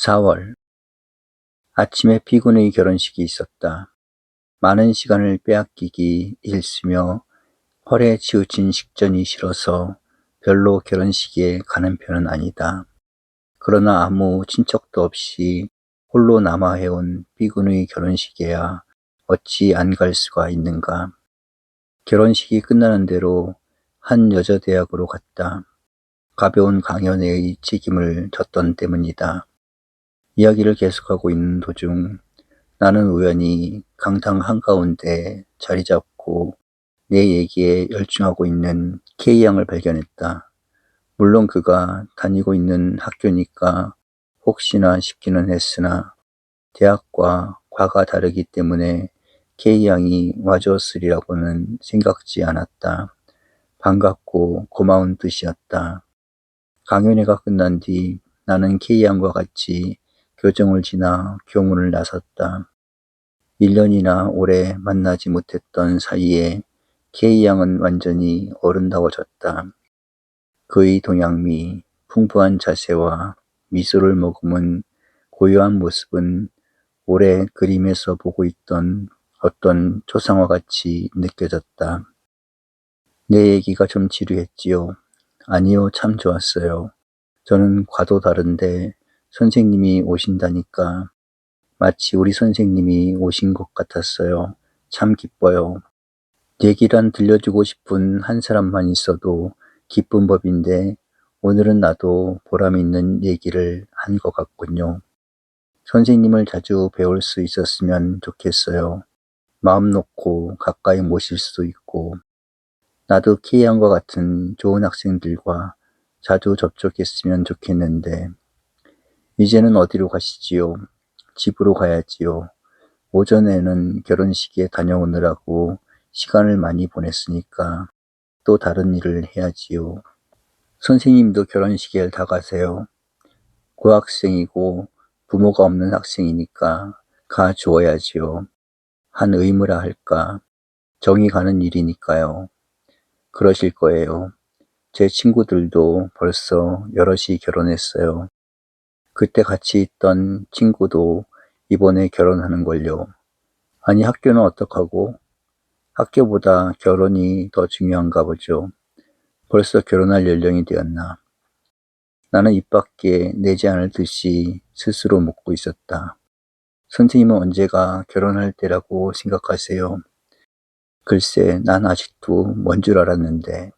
4월. 아침에 B군의 결혼식이 있었다. 많은 시간을 빼앗기기 일쑤며 헐에 치우친 식전이 싫어서 별로 결혼식에 가는 편은 아니다. 그러나 아무 친척도 없이 홀로 남아 해온 B군의 결혼식에야 어찌 안 갈 수가 있는가. 결혼식이 끝나는 대로 한 여자대학으로 갔다. 가벼운 강연회의 책임을 졌던 때문이다. 이야기를 계속하고 있는 도중 나는 우연히 강당 한가운데 자리 잡고 내 얘기에 열중하고 있는 K양을 발견했다. 물론 그가 다니고 있는 학교니까 혹시나 싶기는 했으나 대학과 과가 다르기 때문에 K양이 와주었으리라고는 생각지 않았다. 반갑고 고마운 뜻이었다. 강연회가 끝난 뒤 나는 K양과 같이 교정을 지나 교문을 나섰다. 1년이나 오래 만나지 못했던 사이에 K양은 완전히 어른다워졌다. 그의 동양미, 풍부한 자세와 미소를 머금은 고요한 모습은 오래 그림에서 보고 있던 어떤 초상화 같이 느껴졌다. 내 얘기가 좀 지루했지요. 아니요, 참 좋았어요. 저는 과도 다른데 선생님이 오신다니까 마치 우리 선생님이 오신 것 같았어요. 참 기뻐요. 얘기란 들려주고 싶은 한 사람만 있어도 기쁜 법인데 오늘은 나도 보람 있는 얘기를 한 것 같군요. 선생님을 자주 배울 수 있었으면 좋겠어요. 마음 놓고 가까이 모실 수도 있고 나도 K양과 같은 좋은 학생들과 자주 접촉했으면 좋겠는데 이제는 어디로 가시지요? 집으로 가야지요. 오전에는 결혼식에 다녀오느라고 시간을 많이 보냈으니까 또 다른 일을 해야지요. 선생님도 결혼식에 다 가세요. 고학생이고 부모가 없는 학생이니까 가 주어야지요. 한 의무라 할까. 정이 가는 일이니까요. 그러실 거예요. 제 친구들도 벌써 여럿이 결혼했어요. 그때 같이 있던 친구도 이번에 결혼하는걸요. 아니 학교는 어떡하고? 학교보다 결혼이 더 중요한가 보죠. 벌써 결혼할 연령이 되었나. 나는 입 밖에 내지 않을 듯이 스스로 묻고 있었다. 선생님은 언제가 결혼할 때라고 생각하세요? 글쎄, 난 아직도 먼 줄 알았는데.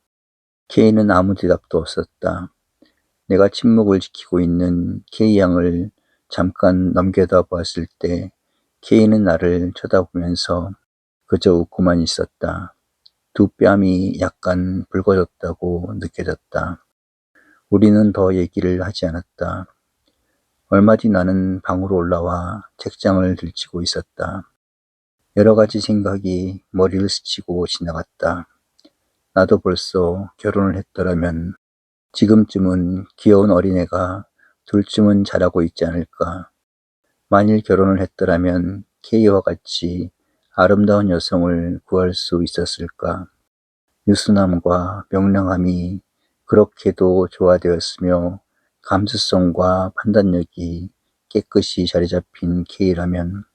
K는 아무 대답도 없었다. 내가 침묵을 지키고 있는 K양을 잠깐 넘겨다 보았을 때 K는 나를 쳐다보면서 그저 웃고만 있었다. 두 뺨이 약간 붉어졌다고 느껴졌다. 우리는 더 얘기를 하지 않았다. 얼마 뒤 나는 방으로 올라와 책장을 들치고 있었다. 여러 가지 생각이 머리를 스치고 지나갔다. 나도 벌써 결혼을 했더라면 지금쯤은 귀여운 어린애가 둘쯤은 자라고 있지 않을까. 만일 결혼을 했더라면 K와 같이 아름다운 여성을 구할 수 있었을까. 유순함과 명랑함이 그렇게도 조화되었으며 감수성과 판단력이 깨끗이 자리 잡힌 K라면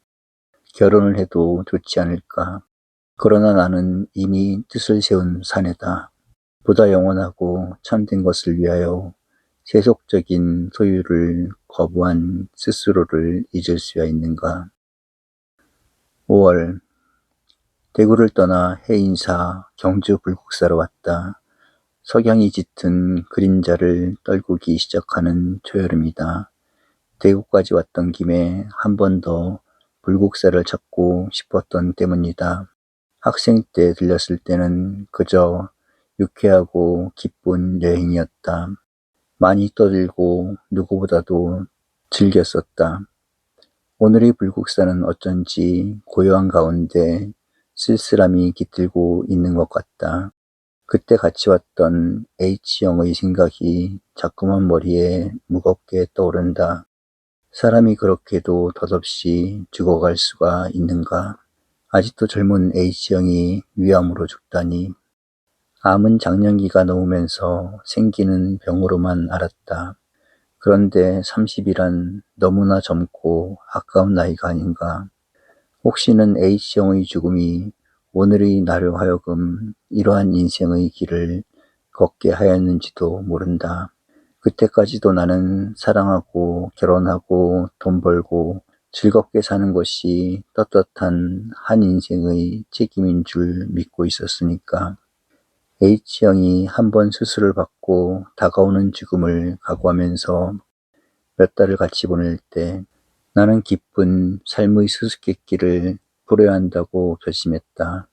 결혼을 해도 좋지 않을까. 그러나 나는 이미 뜻을 세운 사내다. 보다 영원하고 참된 것을 위하여 세속적인 소유를 거부한 스스로를 잊을 수야 있는가. 5월. 대구를 떠나 해인사 경주 불국사로 왔다. 석양이 짙은 그림자를 떨구기 시작하는 초여름이다. 대구까지 왔던 김에 한 번 더 불국사를 찾고 싶었던 때문이다. 학생 때 들렸을 때는 그저 유쾌하고 기쁜 여행이었다. 많이 떠들고 누구보다도 즐겼었다. 오늘의 불국사는 어쩐지 고요한 가운데 쓸쓸함이 깃들고 있는 것 같다. 그때 같이 왔던 H형의 생각이 자꾸만 머리에 무겁게 떠오른다. 사람이 그렇게도 덧없이 죽어갈 수가 있는가? 아직도 젊은 H형이 위암으로 죽다니. 암은 장년기가 넘으면서 생기는 병으로만 알았다. 그런데 30이란 너무나 젊고 아까운 나이가 아닌가. 혹시는 H형의 죽음이 오늘의 나로 하여금 이러한 인생의 길을 걷게 하였는지도 모른다. 그때까지도 나는 사랑하고 결혼하고 돈 벌고 즐겁게 사는 것이 떳떳한 한 인생의 책임인 줄 믿고 있었으니까. H형이 한 번 수술을 받고 다가오는 죽음을 각오하면서 몇 달을 같이 보낼 때 나는 기쁜 삶의 수수께끼를 부려야 한다고 결심했다.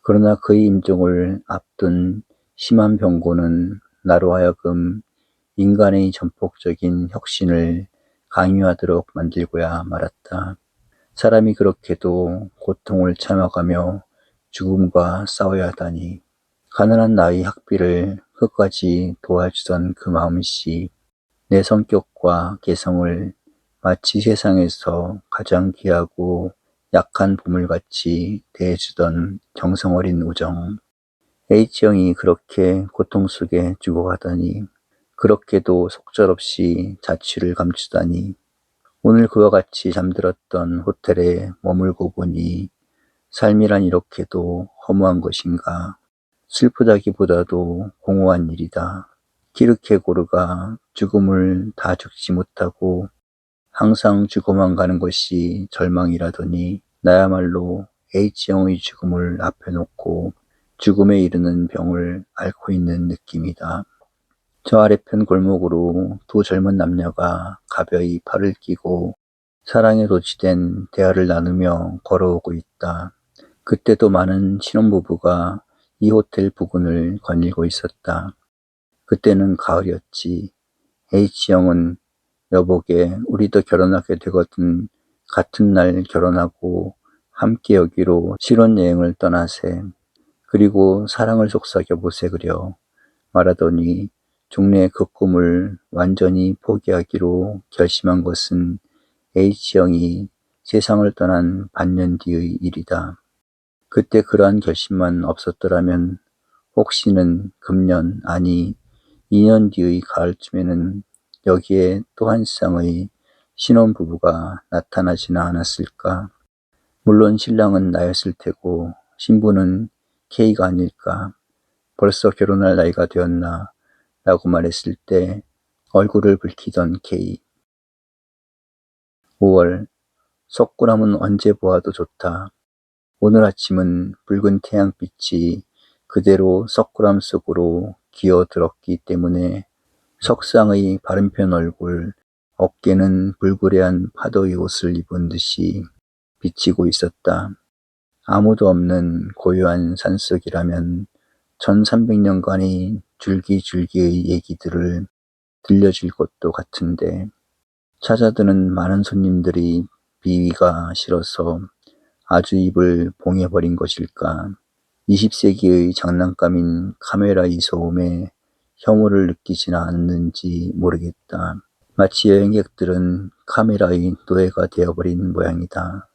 그러나 그의 임종을 앞둔 심한 병고는 나로 하여금 인간의 전폭적인 혁신을 강요하도록 만들고야 말았다. 사람이 그렇게도 고통을 참아가며 죽음과 싸워야 하다니. 가난한 나의 학비를 끝까지 도와주던 그 마음씨, 내 성격과 개성을 마치 세상에서 가장 귀하고 약한 보물같이 대해주던 정성어린 우정. H형이 그렇게 고통 속에 죽어가다니, 그렇게도 속절없이 자취를 감추다니. 오늘 그와 같이 잠들었던 호텔에 머물고 보니 삶이란 이렇게도 허무한 것인가. 슬프다기보다도 공허한 일이다. 키르케고르가 죽음을 다 죽지 못하고 항상 죽어만 가는 것이 절망이라더니 나야말로 H형의 죽음을 앞에 놓고 죽음에 이르는 병을 앓고 있는 느낌이다. 저 아래편 골목으로 두 젊은 남녀가 가벼이 팔을 끼고 사랑에 도취된 대화를 나누며 걸어오고 있다. 그때도 많은 신혼부부가 이 호텔 부근을 거닐고 있었다. 그때는 가을이었지. H형은 여보게 우리도 결혼하게 되거든 같은 날 결혼하고 함께 여기로 신혼여행을 떠나세. 그리고 사랑을 속삭여보세 그려 말하더니 종래 그 꿈을 완전히 포기하기로 결심한 것은 H형이 세상을 떠난 반년 뒤의 일이다. 그때 그러한 결심만 없었더라면 혹시는 금년 아니 2년 뒤의 가을쯤에는 여기에 또 한 쌍의 신혼부부가 나타나지는 않았을까. 물론 신랑은 나였을 테고 신부는 K가 아닐까. 벌써 결혼할 나이가 되었나 라고 말했을 때 얼굴을 붉히던 K. 5월 석굴암은 언제 보아도 좋다. 오늘 아침은 붉은 태양빛이 그대로 석굴암 속으로 기어들었기 때문에 석상의 바른편 얼굴, 어깨는 불그레한 파도의 옷을 입은 듯이 비치고 있었다. 아무도 없는 고요한 산속이라면 1300년간의 줄기줄기의 얘기들을 들려줄 것도 같은데 찾아드는 많은 손님들이 비위가 싫어서 아주 입을 봉해버린 것일까. 20세기의 장난감인 카메라의 소음에 혐오를 느끼지는 않는지 모르겠다. 마치 여행객들은 카메라의 노예가 되어버린 모양이다.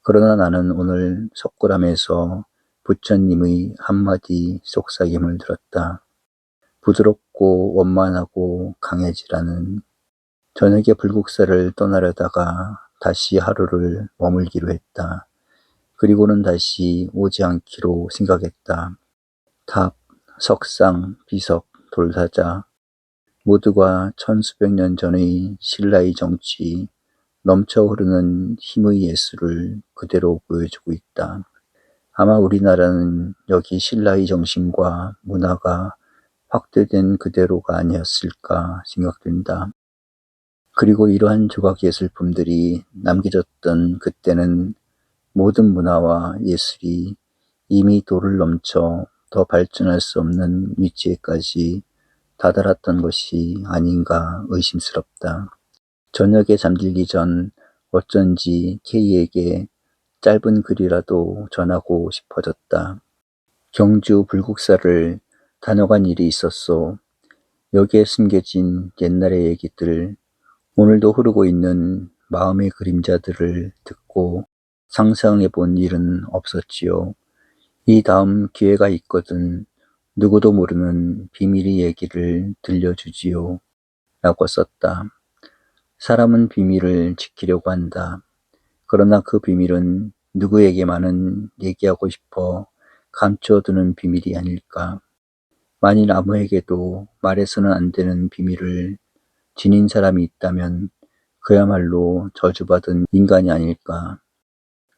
그러나 나는 오늘 석굴암에서 부처님의 한마디 속삭임을 들었다. 부드럽고 원만하고 강해지라는. 저녁에 불국사를 떠나려다가 다시 하루를 머물기로 했다. 그리고는 다시 오지 않기로 생각했다. 탑, 석상, 비석, 돌사자 모두가 천수백 년 전의 신라의 정치, 넘쳐 흐르는 힘의 예술을 그대로 보여주고 있다. 아마 우리나라는 여기 신라의 정신과 문화가 확대된 그대로가 아니었을까 생각된다. 그리고 이러한 조각 예술품들이 남겨졌던 그때는 모든 문화와 예술이 이미 도를 넘쳐 더 발전할 수 없는 위치에까지 다다랐던 것이 아닌가 의심스럽다. 저녁에 잠들기 전 어쩐지 K에게 짧은 글이라도 전하고 싶어졌다. 경주 불국사를 다녀간 일이 있었소. 여기에 숨겨진 옛날의 얘기들, 오늘도 흐르고 있는 마음의 그림자들을 듣고 상상해 본 일은 없었지요. 이 다음 기회가 있거든 누구도 모르는 비밀의 얘기를 들려주지요. 라고 썼다. 사람은 비밀을 지키려고 한다. 그러나 그 비밀은 누구에게만은 얘기하고 싶어 감춰두는 비밀이 아닐까. 만일 아무에게도 말해서는 안 되는 비밀을 지닌 사람이 있다면 그야말로 저주받은 인간이 아닐까.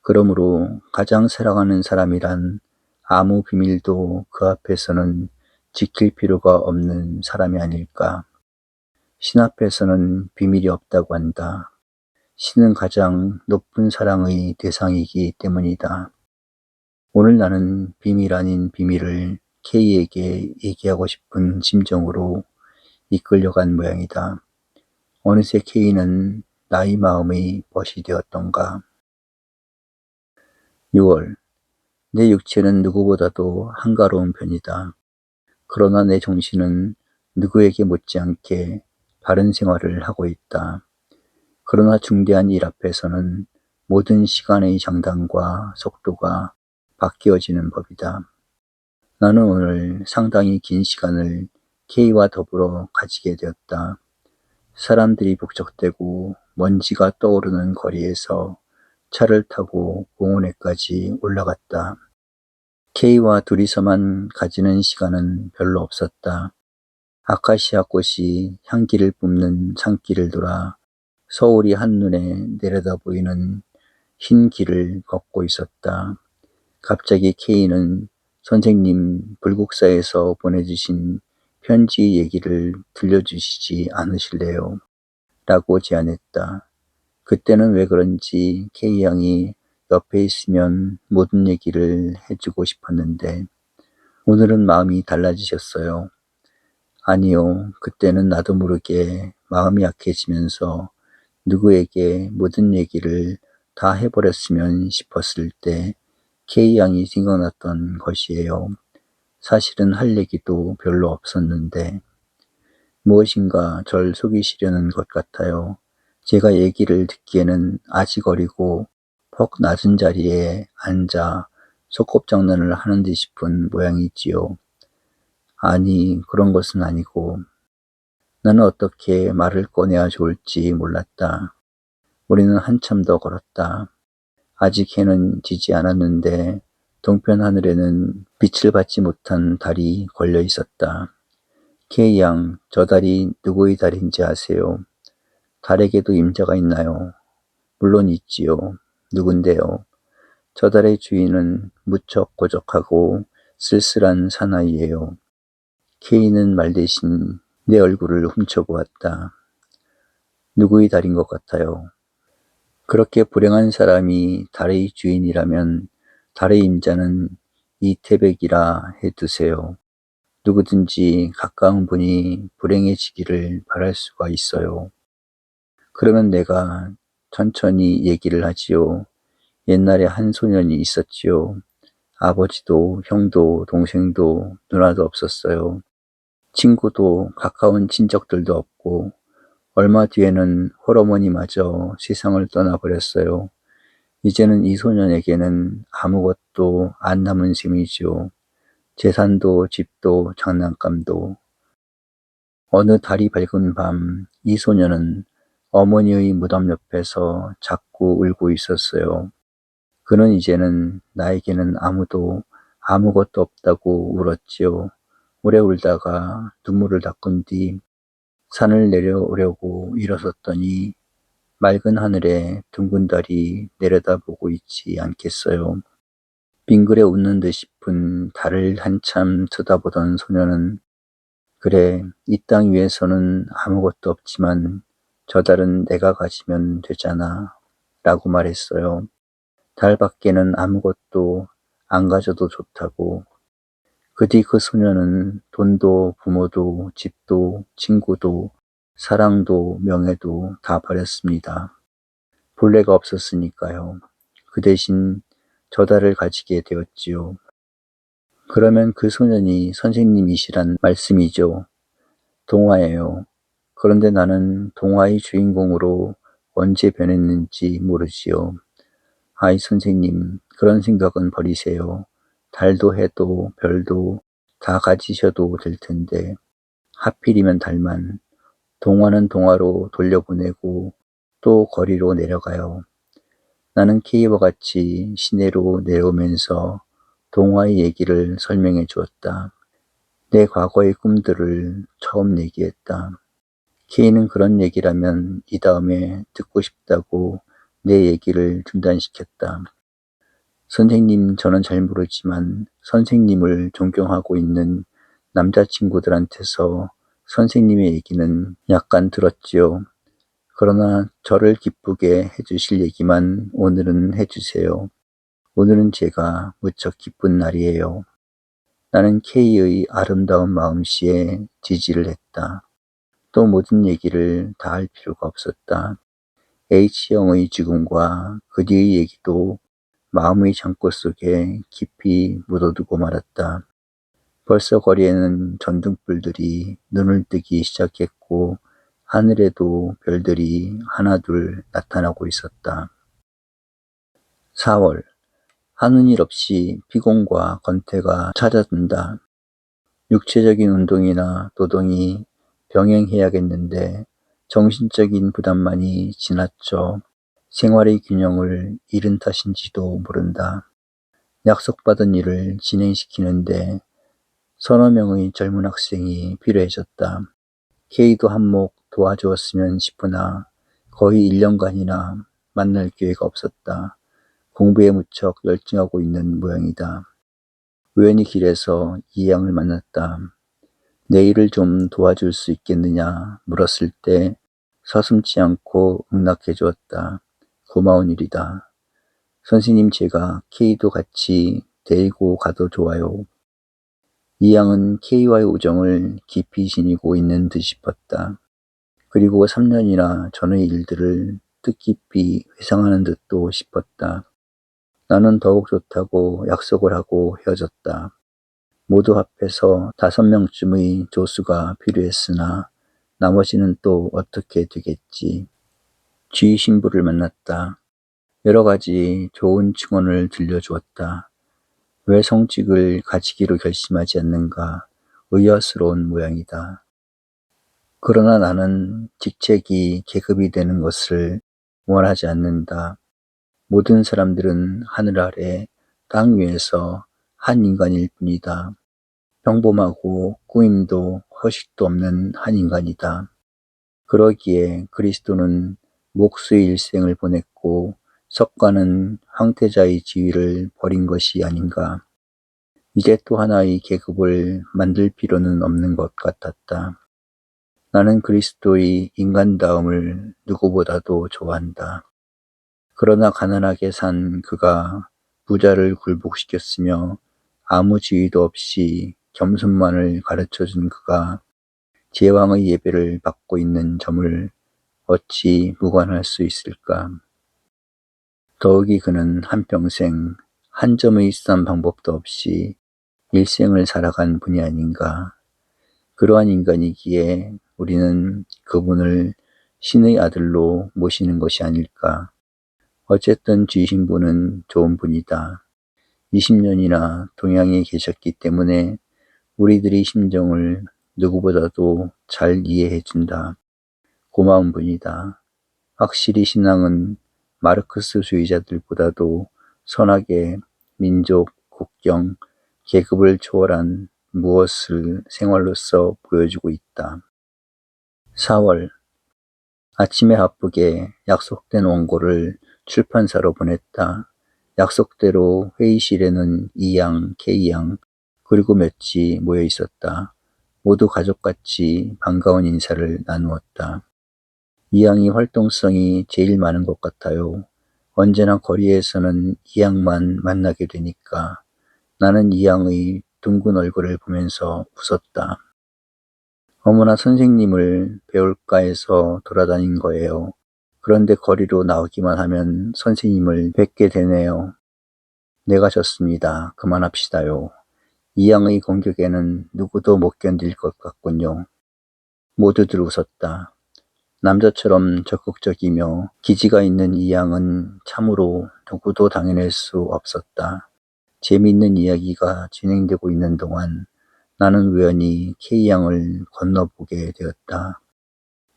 그러므로 가장 사랑하는 사람이란 아무 비밀도 그 앞에서는 지킬 필요가 없는 사람이 아닐까. 신 앞에서는 비밀이 없다고 한다. 신은 가장 높은 사랑의 대상이기 때문이다. 오늘 나는 비밀 아닌 비밀을 K에게 얘기하고 싶은 심정으로 이끌려간 모양이다. 어느새 K는 나의 마음의 벗이 되었던가. 6월. 내 육체는 누구보다도 한가로운 편이다. 그러나 내 정신은 누구에게 못지않게 바른 생활을 하고 있다. 그러나 중대한 일 앞에서는 모든 시간의 장단과 속도가 바뀌어지는 법이다. 나는 오늘 상당히 긴 시간을 K와 더불어 가지게 되었다. 사람들이 북적대고 먼지가 떠오르는 거리에서 차를 타고 공원에까지 올라갔다. K와 둘이서만 가지는 시간은 별로 없었다. 아카시아 꽃이 향기를 뿜는 산길을 돌아 서울이 한눈에 내려다 보이는 흰 길을 걷고 있었다. 갑자기 K는 선생님 불국사에서 보내주신 편지 얘기를 들려주시지 않으실래요? 라고 제안했다. 그때는 왜 그런지 K 양이 옆에 있으면 모든 얘기를 해주고 싶었는데 오늘은 마음이 달라지셨어요. 아니요, 그때는 나도 모르게 마음이 약해지면서 누구에게 모든 얘기를 다 해버렸으면 싶었을 때 K 양이 생각났던 것이에요. 사실은 할 얘기도 별로 없었는데 무엇인가 절 속이시려는 것 같아요. 제가 얘기를 듣기에는 아직 어리고 퍽 낮은 자리에 앉아 소꿉장난을 하는 듯 싶은 모양이지요. 아니, 그런 것은 아니고 나는 어떻게 말을 꺼내야 좋을지 몰랐다. 우리는 한참 더 걸었다. 아직 해는 지지 않았는데 동편 하늘에는 빛을 받지 못한 달이 걸려 있었다. K 양, 저 달이 누구의 달인지 아세요? 달에게도 임자가 있나요? 물론 있지요. 누군데요? 저 달의 주인은 무척 고적하고 쓸쓸한 사나이예요. K는 말 대신 내 얼굴을 훔쳐보았다. 누구의 달인 것 같아요? 그렇게 불행한 사람이 달의 주인이라면 달의 임자는 이태백이라 해두세요. 누구든지 가까운 분이 불행해지기를 바랄 수가 있어요. 그러면 내가 천천히 얘기를 하지요. 옛날에 한 소년이 있었지요. 아버지도 형도 동생도 누나도 없었어요. 친구도 가까운 친척들도 없고 얼마 뒤에는 홀어머니마저 세상을 떠나버렸어요. 이제는 이 소년에게는 아무것도 안 남은 셈이지요. 재산도 집도 장난감도. 어느 달이 밝은 밤 이 소년은 어머니의 무덤 옆에서 자꾸 울고 있었어요. 그는 이제는 나에게는 아무도 아무것도 없다고 울었지요. 오래 울다가 눈물을 닦은 뒤 산을 내려오려고 일어섰더니 맑은 하늘에 둥근 달이 내려다보고 있지 않겠어요. 빙그레 웃는 듯 싶은 달을 한참 쳐다보던 소녀는 그래, 이 땅 위에서는 아무것도 없지만 저 달은 내가 가지면 되잖아 라고 말했어요. 달 밖에는 아무것도 안 가져도 좋다고. 그 뒤 그 소녀는 돈도 부모도 집도 친구도 사랑도 명예도 다 버렸습니다. 본래가 없었으니까요. 그 대신 저 달을 가지게 되었지요. 그러면 그 소년이 선생님이시란 말씀이죠. 동화예요. 그런데 나는 동화의 주인공으로 언제 변했는지 모르지요. 아이 선생님, 그런 생각은 버리세요. 달도 해도 별도 다 가지셔도 될 텐데 하필이면 달만. 동화는 동화로 돌려보내고 또 거리로 내려가요. 나는 K와 같이 시내로 내려오면서 동화의 얘기를 설명해 주었다. 내 과거의 꿈들을 처음 얘기했다. K는 그런 얘기라면 이 다음에 듣고 싶다고 내 얘기를 중단시켰다. 선생님, 저는 잘 모르지만 선생님을 존경하고 있는 남자친구들한테서 선생님의 얘기는 약간 들었지요. 그러나 저를 기쁘게 해주실 얘기만 오늘은 해주세요. 오늘은 제가 무척 기쁜 날이에요. 나는 K의 아름다운 마음씨에 지지를 했다. 또 모든 얘기를 다 할 필요가 없었다. H형의 죽음과 그 뒤의 얘기도 마음의 창고 속에 깊이 묻어두고 말았다. 벌써 거리에는 전등불들이 눈을 뜨기 시작했고 하늘에도 별들이 하나둘 나타나고 있었다. 4월. 하는 일 없이 피곤과 권태가 찾아든다. 육체적인 운동이나 노동이 병행해야겠는데 정신적인 부담만이 지나쳐 생활의 균형을 잃은 탓인지도 모른다. 약속받은 일을 진행시키는데 서너 명의 젊은 학생이 필요해졌다. K도 한몫 도와주었으면 싶으나 거의 1년간이나 만날 기회가 없었다. 공부에 무척 열중하고 있는 모양이다. 우연히 길에서 이양을 만났다. 내 일을 좀 도와줄 수 있겠느냐 물었을 때 서슴지 않고 응낙해 주었다. 고마운 일이다. 선생님, 제가 K도 같이 데리고 가도 좋아요. 이양은 K와의 우정을 깊이 지니고 있는 듯 싶었다. 그리고 3년이나 전의 일들을 뜻깊이 회상하는 듯도 싶었다. 나는 더욱 좋다고 약속을 하고 헤어졌다. 모두 합해서 5명쯤의 조수가 필요했으나 나머지는 또 어떻게 되겠지. 쥐 신부를 만났다. 여러 가지 좋은 증언을 들려주었다. 왜 성직을 가지기로 결심하지 않는가 의아스러운 모양이다. 그러나 나는 직책이 계급이 되는 것을 원하지 않는다. 모든 사람들은 하늘 아래 땅 위에서 한 인간일 뿐이다. 평범하고 꾸밈도 허식도 없는 한 인간이다. 그러기에 그리스도는 목수의 일생을 보냈고 석가는 황태자의 지위를 버린 것이 아닌가. 이제 또 하나의 계급을 만들 필요는 없는 것 같았다. 나는 그리스도의 인간다움을 누구보다도 좋아한다. 그러나 가난하게 산 그가 부자를 굴복시켰으며 아무 지위도 없이 겸손만을 가르쳐준 그가 제왕의 예배를 받고 있는 점을 어찌 무관할 수 있을까? 더욱이 그는 한평생 한 점의 싼 방법도 없이 일생을 살아간 분이 아닌가. 그러한 인간이기에 우리는 그분을 신의 아들로 모시는 것이 아닐까. 어쨌든 쥐신부는 좋은 분이다. 20년이나 동양에 계셨기 때문에 우리들의 심정을 누구보다도 잘 이해해 준다. 고마운 분이다. 확실히 신앙은 마르크스주의자들보다도 선하게 민족, 국경, 계급을 초월한 무엇을 생활로서 보여주고 있다. 4월. 아침에 바쁘게 약속된 원고를 출판사로 보냈다. 약속대로 회의실에는 E양, K양, 그리고 몇이 모여 있었다. 모두 가족같이 반가운 인사를 나누었다. E양이 활동성이 제일 많은 것 같아요. 언제나 거리에서는 E양만 만나게 되니까. 나는 E양의 둥근 얼굴을 보면서 웃었다. 어머나, 선생님을 배울까 해서 돌아다닌 거예요. 그런데 거리로 나오기만 하면 선생님을 뵙게 되네요. 내가 졌습니다. 그만합시다요. E양의 공격에는 누구도 못 견딜 것 같군요. 모두들 웃었다. 남자처럼 적극적이며 기지가 있는 E양은 참으로 누구도 당해낼 수 없었다. 재미있는 이야기가 진행되고 있는 동안 나는 우연히 K양을 건너보게 되었다.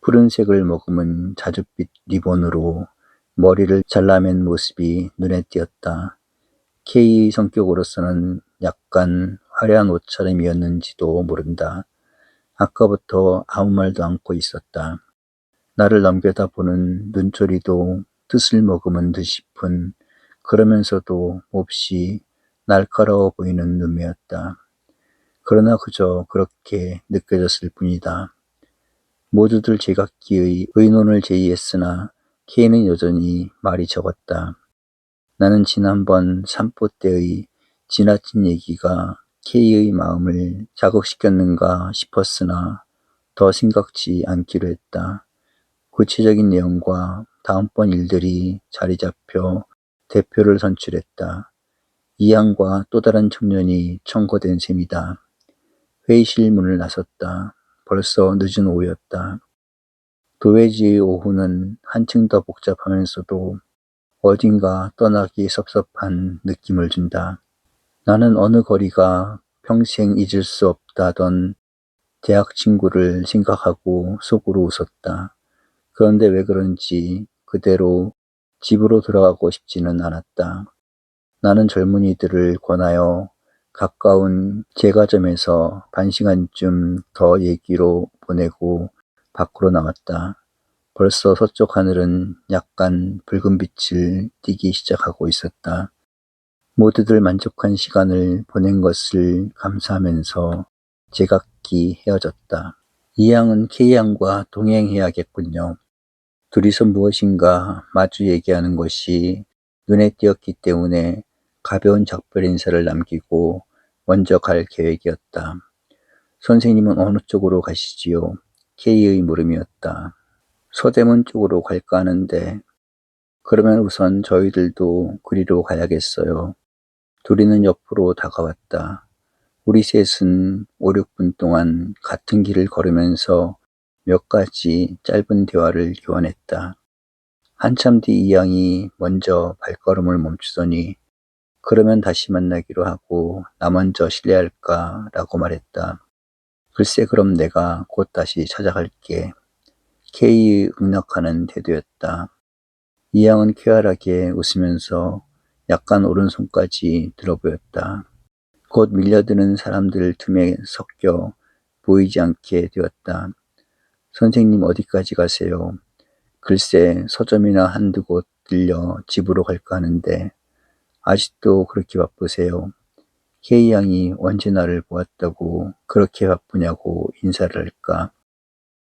푸른색을 머금은 자줏빛 리본으로 머리를 잘라맨 모습이 눈에 띄었다. K의 성격으로서는 약간 화려한 옷차림이었는지도 모른다. 아까부터 아무 말도 않고 있었다. 나를 넘겨다보는 눈초리도 뜻을 머금은 듯 싶은, 그러면서도 몹시 날카로워 보이는 눈매였다. 그러나 그저 그렇게 느껴졌을 뿐이다. 모두들 제각기의 의논을 제의했으나 K는 여전히 말이 적었다. 나는 지난번 산보 때의 지나친 얘기가 K의 마음을 자극시켰는가 싶었으나 더 심각치 않기로 했다. 구체적인 내용과 다음번 일들이 자리 잡혀 대표를 선출했다. 이양과 또 다른 청년이 청거된 셈이다. 회의실 문을 나섰다. 벌써 늦은 오후였다. 도회지의 오후는 한층 더 복잡하면서도 어딘가 떠나기 섭섭한 느낌을 준다. 나는 어느 거리가 평생 잊을 수 없다던 대학 친구를 생각하고 속으로 웃었다. 그런데 왜 그런지 그대로 집으로 돌아가고 싶지는 않았다. 나는 젊은이들을 권하여 가까운 제과점에서 반시간쯤 더 얘기로 보내고 밖으로 나왔다. 벌써 서쪽 하늘은 약간 붉은 빛을 띠기 시작하고 있었다. 모두들 만족한 시간을 보낸 것을 감사하면서 제각기 헤어졌다. 이양은 K양과 동행해야겠군요. 둘이서 무엇인가 마주 얘기하는 것이 눈에 띄었기 때문에 가벼운 작별 인사를 남기고 먼저 갈 계획이었다. 선생님은 어느 쪽으로 가시지요? K의 물음이었다. 서대문 쪽으로 갈까 하는데, 그러면 우선 저희들도 그리로 가야겠어요. 둘이는 옆으로 다가왔다. 우리 셋은 5, 6분 동안 같은 길을 걸으면서 몇 가지 짧은 대화를 교환했다. 한참 뒤 이양이 먼저 발걸음을 멈추더니 그러면 다시 만나기로 하고 나 먼저 실례할까 라고 말했다. 글쎄 그럼 내가 곧 다시 찾아갈게. K의 응낙하는 태도였다. 이양은 쾌활하게 웃으면서 약간 오른손까지 들어 보였다. 곧 밀려드는 사람들 틈에 섞여 보이지 않게 되었다. 선생님 어디까지 가세요? 글쎄 서점이나 한두 곳 들려 집으로 갈까 하는데 아직도 그렇게 바쁘세요? K양이 언제 나를 보았다고 그렇게 바쁘냐고 인사를 할까?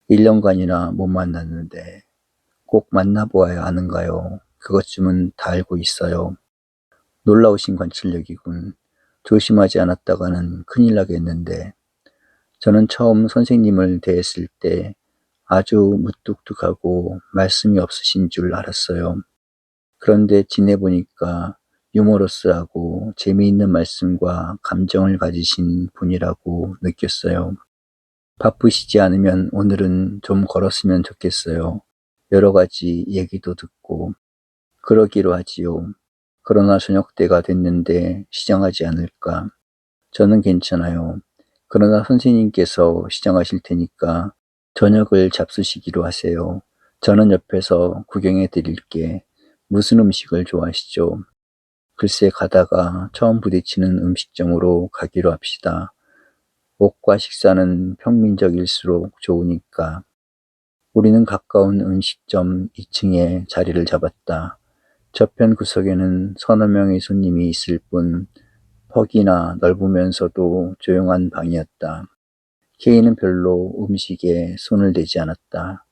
1년간이나 못 만났는데 꼭 만나보아야 하는가요? 그것쯤은 다 알고 있어요. 놀라우신 관찰력이군. 조심하지 않았다가는 큰일 나겠는데. 저는 처음 선생님을 대했을 때 아주 무뚝뚝하고 말씀이 없으신 줄 알았어요. 그런데 지내보니까 유머러스하고 재미있는 말씀과 감정을 가지신 분이라고 느꼈어요. 바쁘시지 않으면 오늘은 좀 걸었으면 좋겠어요. 여러 가지 얘기도 듣고. 그러기로 하지요. 그러나 저녁 때가 됐는데 시장하지 않을까. 저는 괜찮아요. 그러나 선생님께서 시장하실 테니까 저녁을 잡수시기로 하세요. 저는 옆에서 구경해 드릴게. 무슨 음식을 좋아하시죠? 글쎄 가다가 처음 부딪히는 음식점으로 가기로 합시다. 옷과 식사는 평민적일수록 좋으니까. 우리는 가까운 음식점 2층에 자리를 잡았다. 저편 구석에는 서너 명의 손님이 있을 뿐 퍽이나 넓으면서도 조용한 방이었다. K는 별로 음식에 손을 대지 않았다.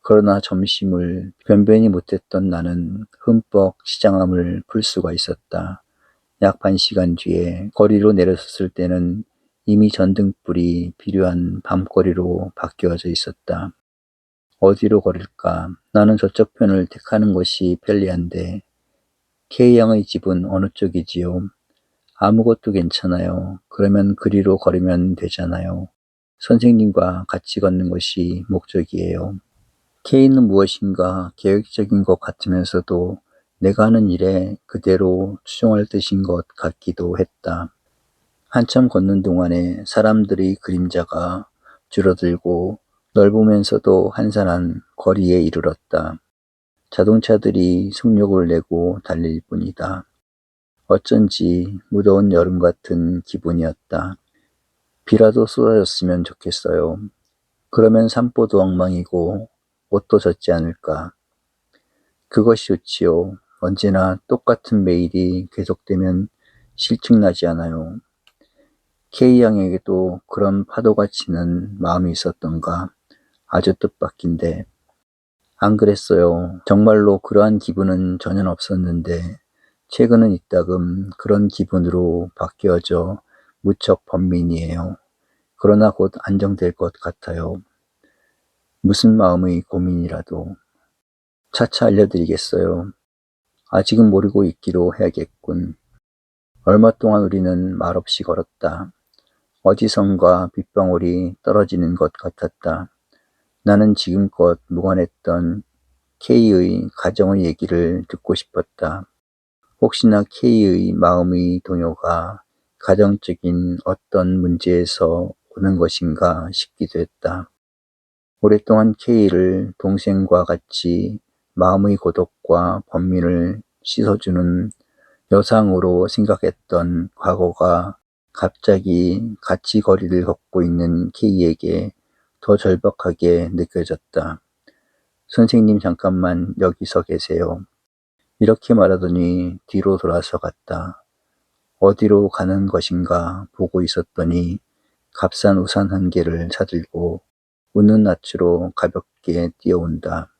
그러나 점심을 변변히 못했던 나는 흠뻑 시장함을 풀 수가 있었다. 약 반시간 뒤에 거리로 내려섰을 때는 이미 전등불이 필요한 밤거리로 바뀌어져 있었다. 어디로 걸을까? 나는 저쪽 편을 택하는 것이 편리한데 K양의 집은 어느 쪽이지요? 아무것도 괜찮아요. 그러면 그리로 걸으면 되잖아요. 선생님과 같이 걷는 것이 목적이에요. K는 무엇인가 계획적인 것 같으면서도 내가 하는 일에 그대로 추종할 뜻인 것 같기도 했다. 한참 걷는 동안에 사람들의 그림자가 줄어들고 넓으면서도 한산한 거리에 이르렀다. 자동차들이 속력을 내고 달릴 뿐이다. 어쩐지 무더운 여름 같은 기분이었다. 비라도 쏟아졌으면 좋겠어요. 그러면 산보도 엉망이고 옷도 젖지 않을까. 그것이 좋지요. 언제나 똑같은 매일이 계속되면 실증나지 않아요. K양에게도 그런 파도가 치는 마음이 있었던가. 아주 뜻밖인데. 안 그랬어요. 정말로 그러한 기분은 전혀 없었는데 최근은 이따금 그런 기분으로 바뀌어져 무척 번민이에요. 그러나 곧 안정될 것 같아요. 무슨 마음의 고민이라도. 차차 알려드리겠어요. 아직은 모르고 있기로 해야겠군. 얼마 동안 우리는 말없이 걸었다. 어디선가 빗방울이 떨어지는 것 같았다. 나는 지금껏 무관했던 K의 가정의 얘기를 듣고 싶었다. 혹시나 K의 마음의 동요가 가정적인 어떤 문제에서 오는 것인가 싶기도 했다. 오랫동안 K를 동생과 같이 마음의 고독과 번민을 씻어주는 여상으로 생각했던 과거가 갑자기 같이 거리를 걷고 있는 K에게 더 절박하게 느껴졌다. 선생님 잠깐만 여기 서 계세요. 이렇게 말하더니 뒤로 돌아서 갔다. 어디로 가는 것인가 보고 있었더니 값싼 우산 한 개를 사들고 웃는 낯으로 가볍게 뛰어온다.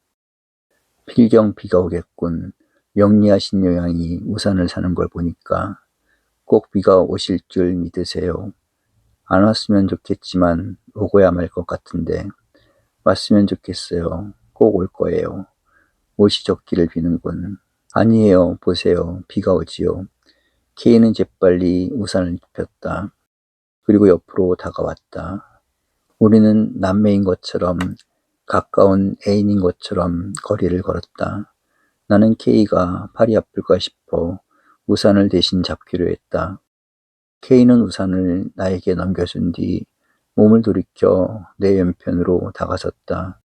필경 비가 오겠군. 영리하신 요양이 우산을 사는 걸 보니까 꼭 비가 오실 줄 믿으세요. 안 왔으면 좋겠지만 오고야 말 것 같은데 왔으면 좋겠어요. 꼭 올 거예요. 옷이 젖기를 비는군. 아니에요. 보세요. 비가 오지요. K는 재빨리 우산을 폈다. 그리고 옆으로 다가왔다. 우리는 남매인 것처럼 가까운 애인인 것처럼 거리를 걸었다. 나는 K가 팔이 아플까 싶어 우산을 대신 잡기로 했다. K는 우산을 나에게 넘겨준 뒤 몸을 돌이켜 내 왼편으로 다가섰다.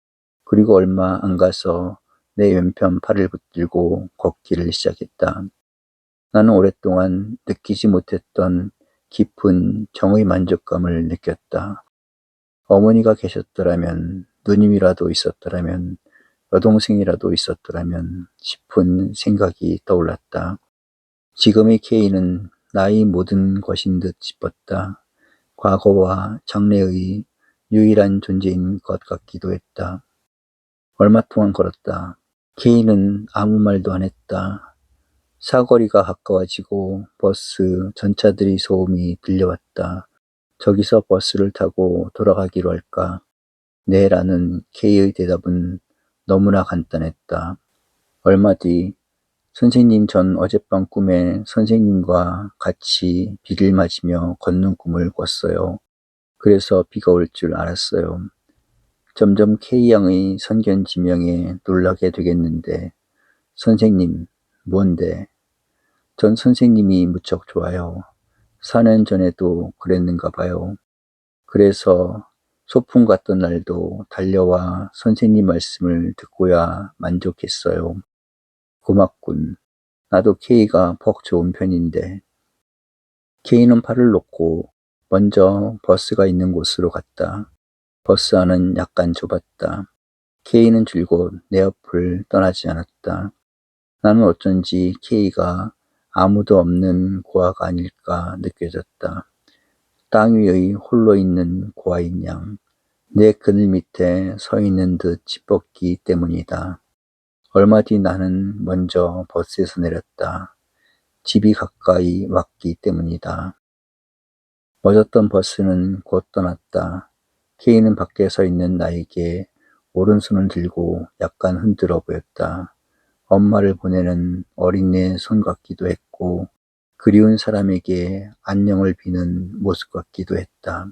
그리고 얼마 안 가서 내 왼편 팔을 붙들고 걷기를 시작했다. 나는 오랫동안 느끼지 못했던 깊은 정의 만족감을 느꼈다. 어머니가 계셨더라면, 누님이라도 있었더라면, 여동생이라도 있었더라면 싶은 생각이 떠올랐다. 지금의 K는 나의 모든 것인 듯 싶었다. 과거와 장래의 유일한 존재인 것 같기도 했다. 얼마 동안 걸었다. K는 아무 말도 안 했다. 사거리가 가까워지고 버스, 전차들의 소음이 들려왔다. 저기서 버스를 타고 돌아가기로 할까? 네 라는 K의 대답은 너무나 간단했다. 얼마 뒤 선생님 전 어젯밤 꿈에 선생님과 같이 비를 맞으며 걷는 꿈을 꿨어요. 그래서 비가 올 줄 알았어요. 점점 K양의 선견지명에 놀라게 되겠는데 선생님, 뭔데? 전 선생님이 무척 좋아요. 4년 전에도 그랬는가 봐요. 그래서 소풍 갔던 날도 달려와 선생님 말씀을 듣고야 만족했어요. 고맙군. 나도 K가 퍽 좋은 편인데. K는 팔을 놓고 먼저 버스가 있는 곳으로 갔다. 버스 안은 약간 좁았다. K는 줄곧 내 옆을 떠나지 않았다. 나는 어쩐지 K가 아무도 없는 고아가 아닐까 느껴졌다. 땅 위의 홀로 있는 고아인 양, 내 그늘 밑에 서 있는 듯 싶었기 때문이다. 얼마 뒤 나는 먼저 버스에서 내렸다. 집이 가까이 왔기 때문이다. 멎었던 버스는 곧 떠났다. K는 밖에 서 있는 나에게 오른손을 들고 약간 흔들어 보였다. 엄마를 보내는 어린애 손 같기도 했고 그리운 사람에게 안녕을 비는 모습 같기도 했다.